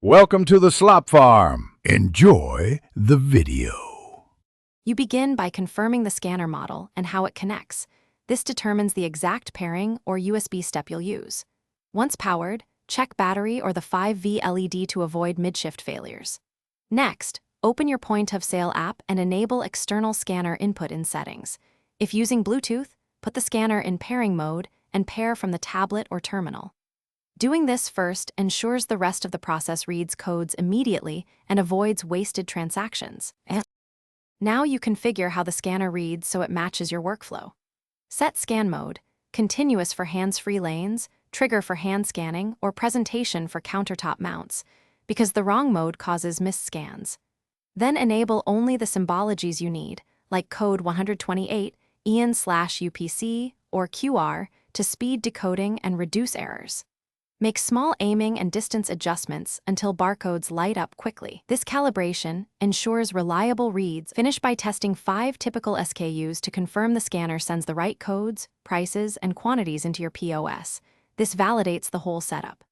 Welcome to the Slop Farm. Enjoy the video. You begin by confirming the scanner model and how it connects. This determines the exact pairing or USB step you'll use. Once powered, check battery or the 5V LED to avoid mid-shift failures. Next, open your point of sale app and enable external scanner input in settings. If using Bluetooth, put the scanner in pairing mode and pair from the tablet or terminal. Doing this first ensures the rest of the process reads codes immediately and avoids wasted transactions. Now you configure how the scanner reads so it matches your workflow. Set scan mode, continuous for hands-free lanes, trigger for hand scanning, or presentation for countertop mounts, because the wrong mode causes missed scans. Then enable only the symbologies you need, like code 128, EN/UPC, or QR, to speed decoding and reduce errors. Make small aiming and distance adjustments until barcodes light up quickly. This calibration ensures reliable reads. Finish by testing 5 typical SKUs to confirm the scanner sends the right codes, prices, and quantities into your POS. This validates the whole setup.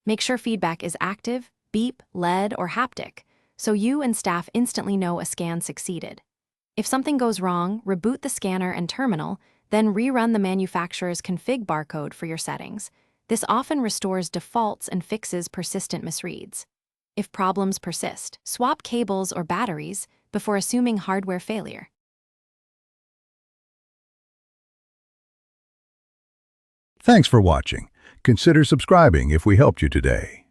Make sure feedback is active, beep, LED, or haptic, so you and staff instantly know a scan succeeded. If something goes wrong, reboot the scanner and terminal, then rerun the manufacturer's config barcode for your settings. This often restores defaults and fixes persistent misreads. If problems persist, swap cables or batteries before assuming hardware failure. Thanks for watching. Consider subscribing if we helped you today.